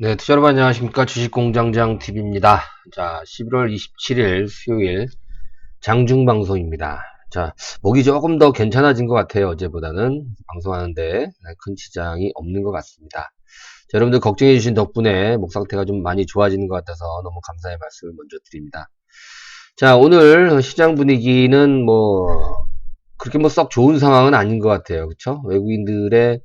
네, 투자 여러분 안녕하십니까. 주식공장장 TV입니다. 자, 11월 27일 수요일 장중방송입니다. 자, 목이 조금 더 괜찮아진 것 같아요. 어제보다는 방송하는데 큰 지장이 없는 것 같습니다. 자, 여러분들 걱정해 주신 덕분에 목 상태가 좀 많이 좋아지는 것 같아서 너무 감사의 말씀을 먼저 드립니다. 자, 오늘 시장 분위기는 그렇게 썩 좋은 상황은 아닌 것 같아요. 그쵸? 외국인들의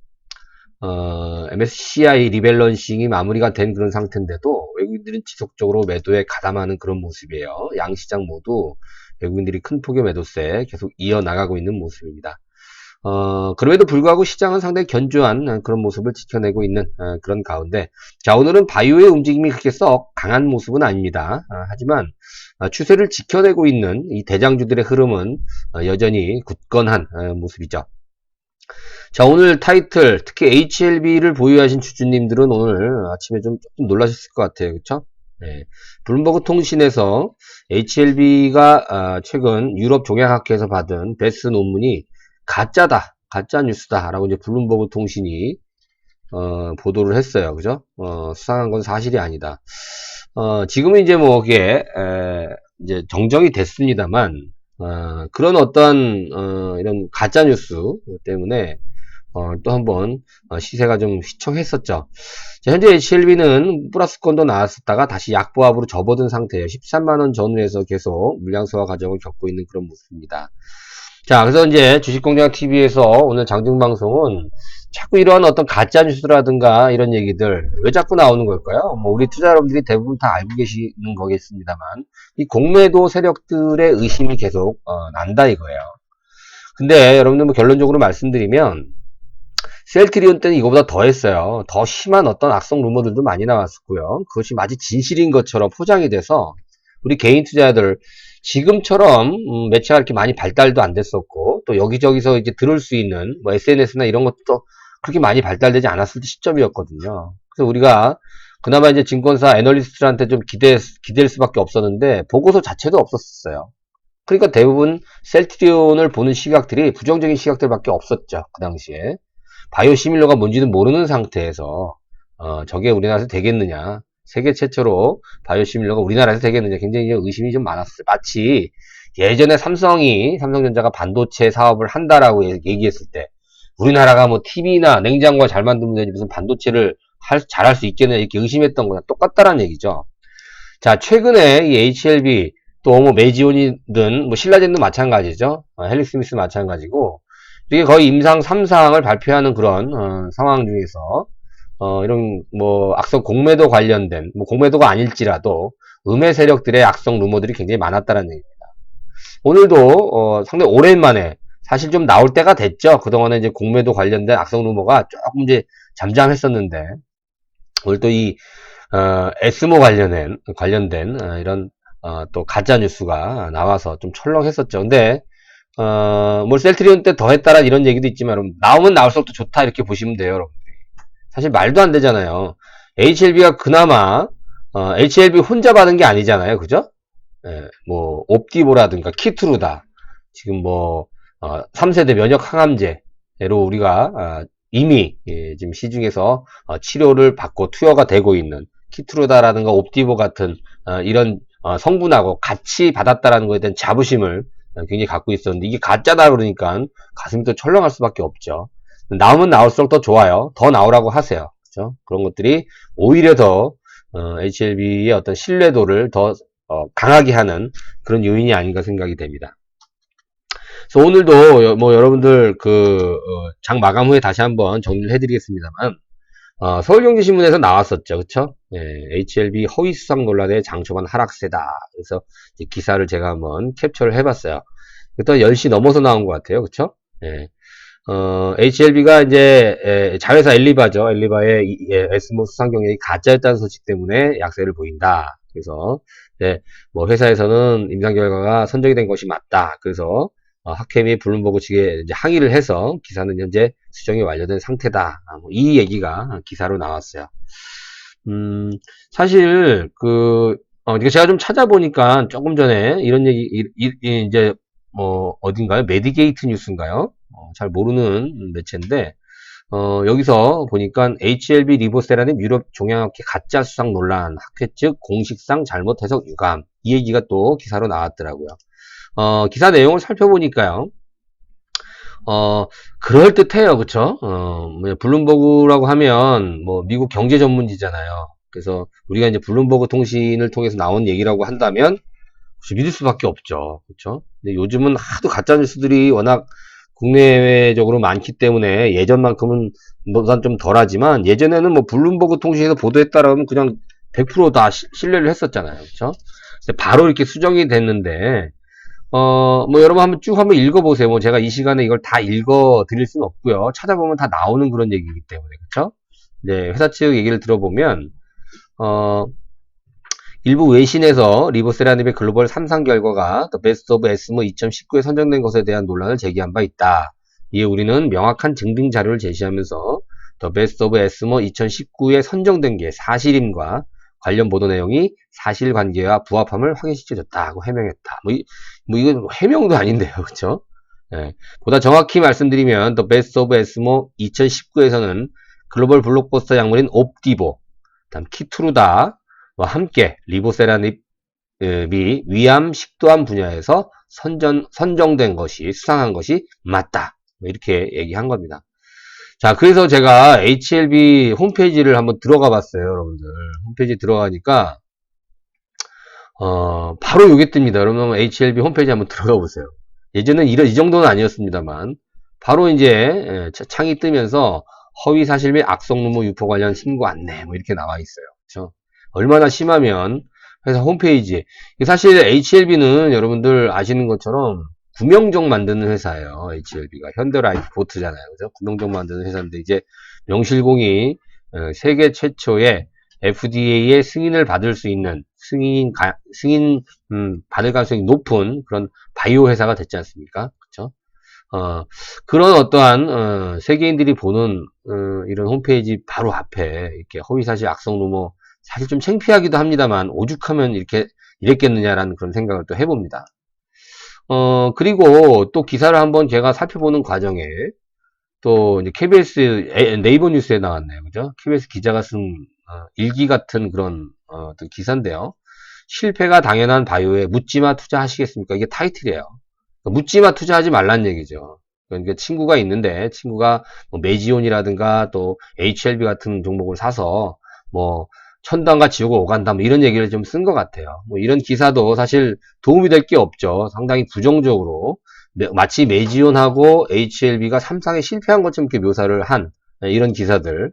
MSCI 리밸런싱이 마무리가 된 그런 상태인데도 외국인들은 지속적으로 매도에 가담하는 그런 모습이에요. 양시장 모두 외국인들이 큰 폭의 매도세 계속 이어나가고 있는 모습입니다. 그럼에도 불구하고 시장은 상당히 견조한 그런 모습을 지켜내고 있는 그런 가운데, 자, 오늘은 바이오의 움직임이 그렇게 썩 강한 모습은 아닙니다. 하지만 추세를 지켜내고 있는 이 대장주들의 흐름은 여전히 굳건한 모습이죠. 자, 오늘 타이틀, 특히 HLB를 보유하신 주주님들은 오늘 아침에 조금 놀라셨을 것 같아요. 그쵸? 네. 블룸버그 통신에서 HLB가 최근 유럽 종양학회에서 받은 베스트 논문이 가짜다, 가짜 뉴스다 라고 이제 블룸버그 통신이 보도를 했어요. 그죠? 수상한 건 사실이 아니다. 지금은 이제 그게 이제 정정이 됐습니다만, 그런 이런 가짜 뉴스 때문에 또 한번 시세가 좀 휘청했었죠. 자, 현재 HLB는 플러스권도 나왔었다가 다시 약보합으로 접어든 상태예요. 13만원 전후에서 계속 물량 소화 과정을 겪고 있는 그런 모습입니다. 자, 그래서 이제 주식공장TV에서 오늘 장중방송은 자꾸 이러한 어떤 가짜 뉴스라든가 이런 얘기들 왜 자꾸 나오는 걸까요? 우리 투자 여러분들이 대부분 다 알고 계시는 거겠습니다만, 이 공매도 세력들의 의심이 계속 난다 이거예요. 근데 여러분들 결론적으로 말씀드리면, 셀트리온 때는 이거보다 더 했어요. 더 심한 어떤 악성 루머들도 많이 나왔었고요. 그것이 마치 진실인 것처럼 포장이 돼서 우리 개인 투자자들 지금처럼 매체가 이렇게 많이 발달도 안 됐었고, 또 여기저기서 이제 들을 수 있는 SNS나 이런 것도 그렇게 많이 발달되지 않았을 때 시점이었거든요. 그래서 우리가 그나마 이제 증권사 애널리스트들한테 좀 기댈 수밖에 없었는데 보고서 자체도 없었어요. 그러니까 대부분 셀트리온을 보는 시각들이 부정적인 시각들밖에 없었죠. 그 당시에. 바이오시밀러가 뭔지는 모르는 상태에서 저게 우리나라에서 되겠느냐, 세계 최초로 바이오시밀러가 우리나라에서 되겠느냐, 굉장히 의심이 좀 많았어요. 마치 예전에 삼성전자가 반도체 사업을 한다라고 얘기했을 때 우리나라가 TV나 냉장고가 잘 만들면 되지 무슨 반도체를 잘할 수 있겠냐 이렇게 의심했던 거랑 똑같다라는 얘기죠. 자, 최근에 이 HLB 또 메지온이든 신라젠도 마찬가지죠. 헬릭스미스 마찬가지고, 이게 거의 임상 3상을 발표하는 그런 상황 중에서 이런 악성 공매도 관련된 공매도가 아닐지라도 음해 세력들의 악성 루머들이 굉장히 많았다는 얘기입니다. 오늘도 상당히 오랜만에 사실 좀 나올 때가 됐죠. 그동안에 이제 공매도 관련된 악성 루머가 조금 이제 잠잠했었는데, 오늘 또 이 에스모 관련된 이런 또 가짜 뉴스가 나와서 좀 철렁했었죠. 근데 셀트리온 때 더 했다란 이런 얘기도 있지만, 여러분, 나오면 나올수록 또 좋다 이렇게 보시면 돼요, 여러분. 사실 말도 안 되잖아요. HLB가 그나마 HLB 혼자 받은 게 아니잖아요, 그죠? 예, 옵티보라든가 키트루다, 지금 3세대 면역 항암제로 우리가 이미 지금 시중에서 치료를 받고 투여가 되고 있는 키트루다라든가 옵티보 같은 이런 성분하고 같이 받았다라는 것에 대한 자부심을 굉장히 갖고 있었는데, 이게 가짜다 그러니까 가슴이 또 철렁할 수밖에 없죠. 나오면 나올수록 더 좋아요. 더 나오라고 하세요. 그렇죠? 그런 것들이 오히려 더 HLB의 어떤 신뢰도를 더 강하게 하는 그런 요인이 아닌가 생각이 됩니다. 그래서 오늘도 여러분들 장 마감 후에 다시 한번 정리를 해드리겠습니다만, 서울경제신문에서 나왔었죠. 그쵸? 예, HLB 허위수상 논란의 장초반 하락세다. 그래서 기사를 제가 한번 캡처를 해봤어요. 또 10시 넘어서 나온 것 같아요. 그쵸? 예. HLB가 이제 자회사 엘리바죠. 엘리바의 에스모 수상 경력이 가짜였다는 소식 때문에 약세를 보인다. 그래서 회사에서는 임상 결과가 선정이 된 것이 맞다. 그래서 학회미 블룸버그 측에 이제 항의를 해서 기사는 현재 수정이 완료된 상태다. 이 얘기가 기사로 나왔어요. 사실 제가 좀 찾아보니까 조금 전에 이런 얘기 이제 어딘가요? 메디게이트 뉴스인가요? 잘 모르는 매체인데 여기서 보니까 HLB 리보세라는 유럽 종양학회 가짜 수상 논란, 학회 측 공식상 잘못 해석 유감. 이 얘기가 또 기사로 나왔더라고요. 기사 내용을 살펴보니까요. 그럴듯해요. 그쵸? 블룸버그라고 하면, 뭐, 미국 경제 전문지잖아요. 그래서 우리가 이제 블룸버그 통신을 통해서 나온 얘기라고 한다면, 혹시 믿을 수밖에 없죠. 그쵸? 근데 요즘은 하도 가짜뉴스들이 워낙 국내외적으로 많기 때문에 예전만큼은 보단 좀 덜하지만, 예전에는 뭐 블룸버그 통신에서 보도했다라면 그냥 100% 다 신뢰를 했었잖아요. 그쵸? 근데 바로 이렇게 수정이 됐는데, 뭐 여러분 한번 읽어보세요. 뭐 제가 이 시간에 이걸 다 읽어 드릴 수는 없고요. 찾아보면 다 나오는 그런 얘기이기 때문에. 그쵸? 네, 회사 측 얘기를 들어보면, 어, 일부 외신에서 리보세라님의 글로벌 3상 결과가 The Best of ESMO 2019에 선정된 것에 대한 논란을 제기한 바 있다. 이에 우리는 명확한 증빙 자료를 제시하면서 The Best of ESMO 2019에 선정된 게 사실임과 관련 보도 내용이 사실관계와 부합함을 확인시켜줬다고 해명했다. 이건 해명도 아닌데요. 그쵸? 네. 보다 정확히 말씀드리면 The Best of ESMO 2019에서는 글로벌 블록버스터 약물인 옵디보, 다음 키투르다와 함께 리보세라닙이 위암, 식도암 분야에서 선정된 것이, 수상한 것이 맞다. 이렇게 얘기한 겁니다. 자, 그래서 제가 HLB 홈페이지를 한번 들어가 봤어요, 여러분들. 홈페이지 들어가니까, 바로 요게 뜹니다. 여러분, HLB 홈페이지 한번 들어가 보세요. 예전엔 이 정도는 아니었습니다만, 바로 이제, 창이 뜨면서 허위 사실 및 악성 루머 유포 관련 신고 안내, 뭐 이렇게 나와 있어요. 그렇죠? 얼마나 심하면, 회사 홈페이지. 사실 HLB는 여러분들 아시는 것처럼, 구명정 만드는 회사예요. HLB가 현대라이트 보트잖아요. 그죠? 구명정 만드는 회사인데 이제 명실공히 세계 최초의 FDA의 승인을 받을 수 있는 승인 받을 가능성이 높은 그런 바이오 회사가 됐지 않습니까? 그렇죠? 그런 어떠한 세계인들이 보는 이런 홈페이지 바로 앞에 이렇게 허위사실 악성 루머 사실 좀 창피하기도 합니다만 오죽하면 이렇게 이랬겠느냐라는 그런 생각을 또 해봅니다. 그리고 또 기사를 한번 제가 살펴보는 과정에 또 이제 KBS 네이버 뉴스에 나왔네요. 그죠? KBS 기자가 쓴 일기 같은 그런 어떤 기사인데요. 실패가 당연한 바이오에 묻지마 투자하시겠습니까? 이게 타이틀이에요. 묻지마 투자하지 말란 얘기죠. 그러니까 친구가 있는데 친구가 뭐 메지온이라든가 또 HLB 같은 종목을 사서 뭐 천당과 지옥을 오간다 뭐 이런 얘기를 좀 쓴 것 같아요. 뭐 이런 기사도 사실 도움이 될 게 없죠. 상당히 부정적으로 마치 메지온하고 HLB가 3상에 실패한 것처럼 이렇게 묘사를 한 이런 기사들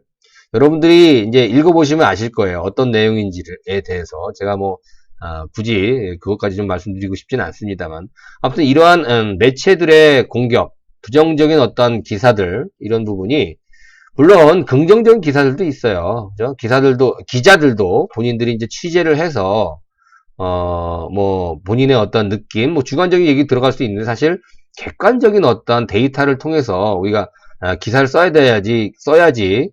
여러분들이 이제 읽어보시면 아실 거예요. 어떤 내용인지에 대해서 제가 뭐 굳이 그것까지 좀 말씀드리고 싶지는 않습니다만 아무튼 이러한 매체들의 공격 부정적인 어떤 기사들 이런 부분이 물론 긍정적인 기사들도 있어요. 그죠? 기자들도 본인들이 이제 취재를 해서 뭐 본인의 어떤 느낌, 뭐 주관적인 얘기 들어갈 수 있는데 사실 객관적인 어떤 데이터를 통해서 우리가 기사를 써야지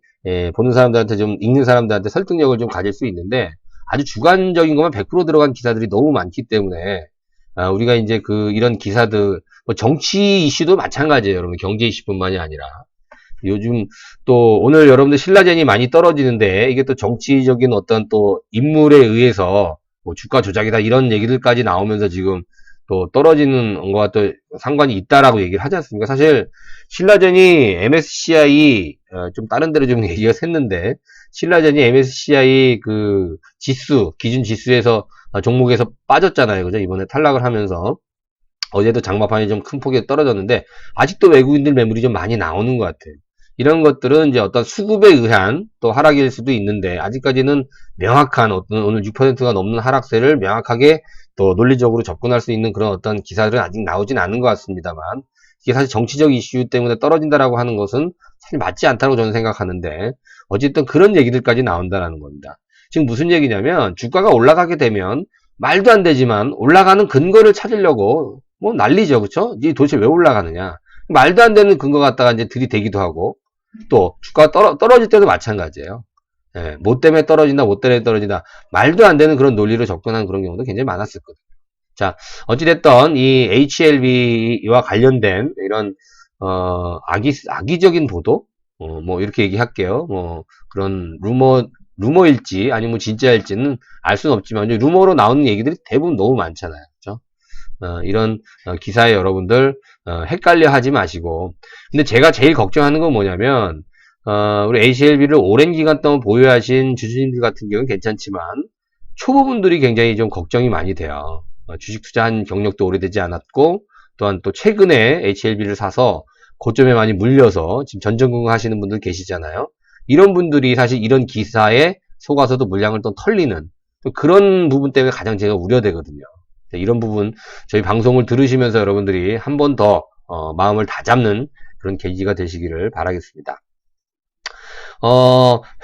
보는 사람들한테 좀 읽는 사람들한테 설득력을 좀 가질 수 있는데 아주 주관적인 것만 100% 들어간 기사들이 너무 많기 때문에 우리가 이제 이런 기사들 뭐 정치 이슈도 마찬가지예요. 여러분 경제 이슈뿐만이 아니라 요즘 또 오늘 여러분들 신라젠이 많이 떨어지는데 이게 또 정치적인 어떤 또 인물에 의해서 뭐 주가 조작이다 이런 얘기들까지 나오면서 지금 또 떨어지는 것과 또 상관이 있다라고 얘기를 하지 않습니까? 사실 신라젠이 MSCI 좀 다른 데로 좀 얘기가 샜는데 신라젠이 MSCI 기준 지수에서 종목에서 빠졌잖아요. 그죠? 이번에 탈락을 하면서 어제도 장마판이 좀 큰 폭에 떨어졌는데 아직도 외국인들 매물이 좀 많이 나오는 것 같아요. 이런 것들은 이제 어떤 수급에 의한 또 하락일 수도 있는데 아직까지는 명확한 어떤 오늘 6%가 넘는 하락세를 명확하게 또 논리적으로 접근할 수 있는 그런 어떤 기사들은 아직 나오진 않은 것 같습니다만 이게 사실 정치적 이슈 때문에 떨어진다라고 하는 것은 사실 맞지 않다고 저는 생각하는데 어쨌든 그런 얘기들까지 나온다라는 겁니다. 지금 무슨 얘기냐면 주가가 올라가게 되면 말도 안 되지만 올라가는 근거를 찾으려고 뭐 난리죠. 그쵸? 이게 도대체 왜 올라가느냐. 말도 안 되는 근거 갖다가 이제 들이대기도 하고 또 주가가 떨어질 때도 마찬가지예요. 예, 뭐 때문에 떨어진다, 뭐 때문에 떨어진다. 말도 안 되는 그런 논리로 접근한 그런 경우도 굉장히 많았을 거예요. 자, 어찌됐던 이 HLB와 관련된 이런 악의적인 보도 뭐 이렇게 얘기할게요. 뭐 그런 루머일지 아니면 진짜일지는 알 수는 없지만 루머로 나오는 얘기들이 대부분 너무 많잖아요. 그죠? 이런 기사에 여러분들 헷갈려 하지 마시고. 근데 제가 제일 걱정하는 건 뭐냐면 우리 ACLB를 오랜 기간 동안 보유하신 주주님들 같은 경우는 괜찮지만 초보분들이 굉장히 좀 걱정이 많이 돼요. 주식 투자한 경력도 오래되지 않았고 또한 또 최근에 HLB를 사서 고점에 많이 물려서 지금 전전긍긍 하시는 분들 계시잖아요. 이런 분들이 사실 이런 기사에 속아서도 물량을 또 털리는 그런 부분 때문에 가장 제가 우려되거든요. 이런 부분 저희 방송을 들으시면서 여러분들이 한 번 더 마음을 다잡는 그런 계기가 되시기를 바라겠습니다.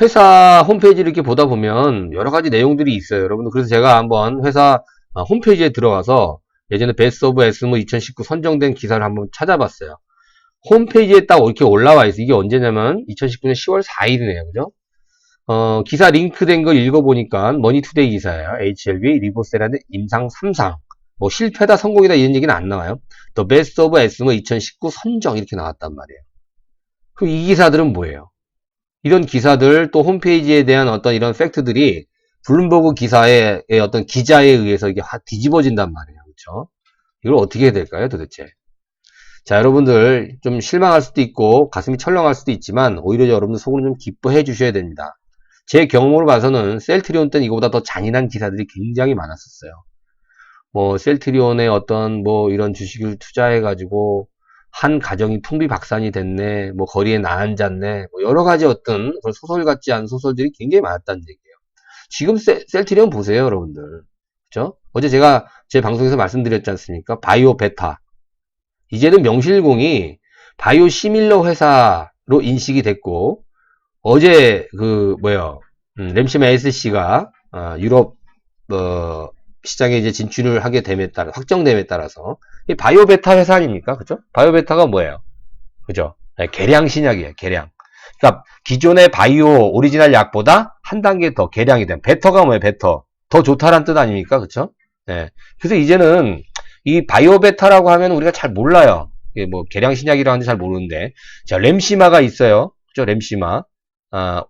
회사 홈페이지를 이렇게 보다 보면 여러 가지 내용들이 있어요. 여러분들 그래서 제가 한번 회사 홈페이지에 들어가서 예전에 베스트 오브 에스모 2019 선정된 기사를 한번 찾아봤어요. 홈페이지에 딱 이렇게 올라와 있어요. 이게 언제냐면 2019년 10월 4일이네요. 그죠? 기사 링크된 걸 읽어보니까 머니투데이 기사예요. HLB 리보세라드 임상 3상. 뭐 실패다 성공이다 이런 얘기는 안 나와요. The Best of 에스모 2019 선정 이렇게 나왔단 말이에요. 그럼 이 기사들은 뭐예요? 이런 기사들 또 홈페이지에 대한 어떤 이런 팩트들이 블룸버그 기사의 어떤 기자에 의해서 이게 뒤집어진단 말이에요. 그렇죠? 이걸 어떻게 해야 될까요, 도대체? 자, 여러분들 좀 실망할 수도 있고 가슴이 철렁할 수도 있지만 오히려 여러분들 속으로 좀 기뻐해 주셔야 됩니다. 제 경험으로 봐서는 셀트리온 때는 이거보다 더 잔인한 기사들이 굉장히 많았었어요. 뭐 셀트리온의 어떤 뭐 이런 주식을 투자해가지고 한 가정이 풍비박산이 됐네, 뭐 거리에 나앉았네, 뭐 여러 가지 어떤 소설 같지 않은 소설들이 굉장히 많았다는 얘기예요. 지금 셀트리온 보세요, 여러분들. 그죠? 어제 제가 제 방송에서 말씀드렸지 않습니까? 바이오 베타. 이제는 명실공히 바이오 시밀러 회사로 인식이 됐고, 어제 램시마 SC가 유럽 시장에 이제 진출을 하게 됨에 따라 확정됨에 따라서 이 바이오 베타 회사 아닙니까? 그죠? 바이오 베타가 뭐예요? 그죠? 개량 신약이에요. 개량. 그러니까 기존의 바이오 오리지널 약보다 한 단계 더 개량이 된 베터가 뭐예요? 베터. 더 좋다란 뜻 아닙니까? 그쵸? 예. 그래서 이제는 이 바이오 베타라고 하면 우리가 잘 몰라요. 이게 뭐 개량 신약이라고 하는지 잘 모르는데 자, 램시마가 있어요. 그죠? 램시마.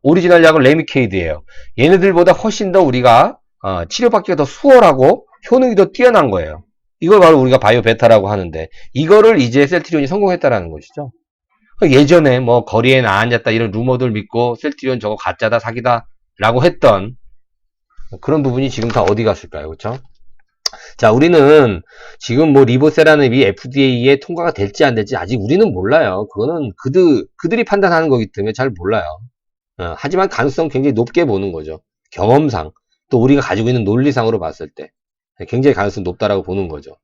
오리지널 약은 레미케이드예요. 얘네들보다 훨씬 더 우리가 치료받기가 더 수월하고 효능이 더 뛰어난 거예요. 이걸 바로 우리가 바이오 베타라고 하는데 이거를 이제 셀트리온이 성공했다라는 것이죠. 예전에 뭐 거리에 나앉았다 이런 루머들 믿고 셀트리온 저거 가짜다 사기다 라고 했던 그런 부분이 지금 다 어디 갔을까요? 그렇죠? 자, 우리는 지금 뭐 리보세라닙이 FDA에 통과가 될지 안 될지 아직 우리는 몰라요. 그거는 그들이 판단하는 거기 때문에 잘 몰라요. 하지만 가능성 굉장히 높게 보는 거죠. 경험상 또 우리가 가지고 있는 논리상으로 봤을 때 굉장히 가능성이 높다라고 보는 거죠.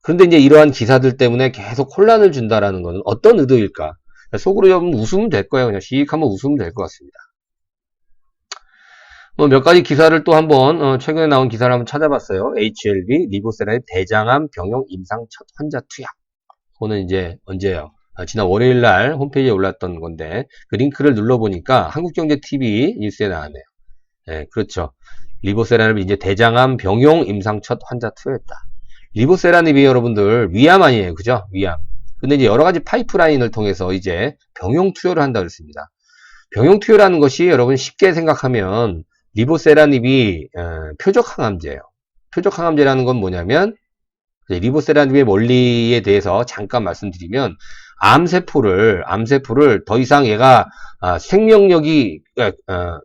그런데 이제 이러한 기사들 때문에 계속 혼란을 준다라는 것은 어떤 의도일까? 속으로 좀 웃으면 될 거예요. 그냥 씩 한번 웃으면 될 것 같습니다. 뭐 몇 가지 기사를 또 한번 최근에 나온 기사를 한번 찾아봤어요. HLB 리보세라의 대장암 병용 임상 첫 환자 투약. 그거는 이제 언제예요? 지난 월요일 날 홈페이지에 올랐던 건데 그 링크를 눌러보니까 한국경제TV 뉴스에 나왔네요. 네, 그렇죠. 리보세라닙이 이제 대장암 병용 임상 첫 환자 투여했다. 리보세라닙이 여러분들 위암 아니에요, 그죠? 위암. 근데 이제 여러 가지 파이프라인을 통해서 이제 병용 투여를 한다 그랬습니다. 병용 투여라는 것이 여러분 쉽게 생각하면 리보세라닙이 표적 항암제예요. 표적 항암제라는 건 뭐냐면 리보세라닙의 원리에 대해서 잠깐 말씀드리면 암세포를 더 이상 얘가 생명력이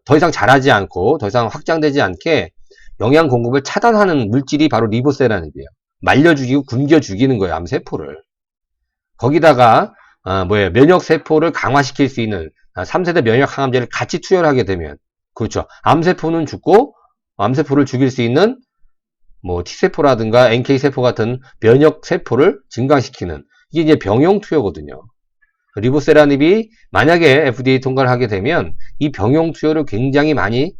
더 이상 자라지 않고 더 이상 확장되지 않게 영양 공급을 차단하는 물질이 바로 리보세라닙이에요. 말려 죽이고 굶겨 죽이는 거예요, 암세포를. 거기다가 면역세포를 강화시킬 수 있는 3세대 면역 항암제를 같이 투여를 하게 되면 그렇죠. 암세포는 죽고 암세포를 죽일 수 있는 뭐 T세포라든가 NK세포 같은 면역세포를 증강시키는 이게 이제 병용 투여거든요. 리보세라닙이 만약에 FDA 통과를 하게 되면 이 병용 투여를 굉장히 많이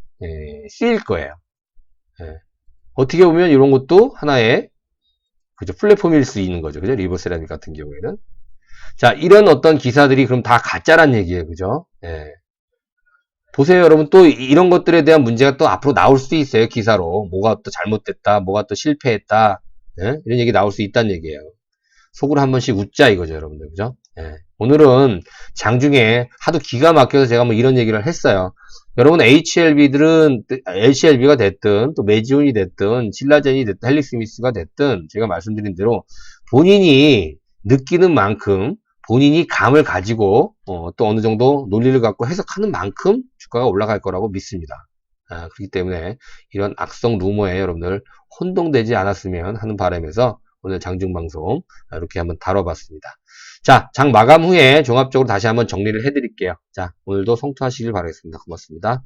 쓰일 거예요. 어떻게 보면 이런 것도 하나의 그죠 플랫폼일 수 있는 거죠. 그죠? 리보세라닙 같은 경우에는 자 이런 어떤 기사들이 그럼 다 가짜란 얘기예요. 그죠? 보세요, 여러분. 또 이런 것들에 대한 문제가 또 앞으로 나올 수도 있어요. 기사로 뭐가 또 잘못됐다, 뭐가 또 실패했다, 이런 얘기 나올 수 있다는 얘기예요. 속으로 한 번씩 웃자 이거죠, 여러분들. 그죠? 예. 오늘은 장중에 하도 기가 막혀서 제가 뭐 이런 얘기를 했어요. 여러분 HLB들은 HLB가 됐든 또 매지온이 됐든 신라젠이 됐든 헬릭스미스가 됐든 제가 말씀드린 대로 본인이 느끼는 만큼 본인이 감을 가지고 또 어느 정도 논리를 갖고 해석하는 만큼 주가가 올라갈 거라고 믿습니다. 그렇기 때문에 이런 악성 루머에 여러분들 혼동되지 않았으면 하는 바람에서 오늘 장중방송 이렇게 한번 다뤄봤습니다. 자, 장 마감 후에 종합적으로 다시 한번 정리를 해드릴게요. 자, 오늘도 성투하시길 바라겠습니다. 고맙습니다.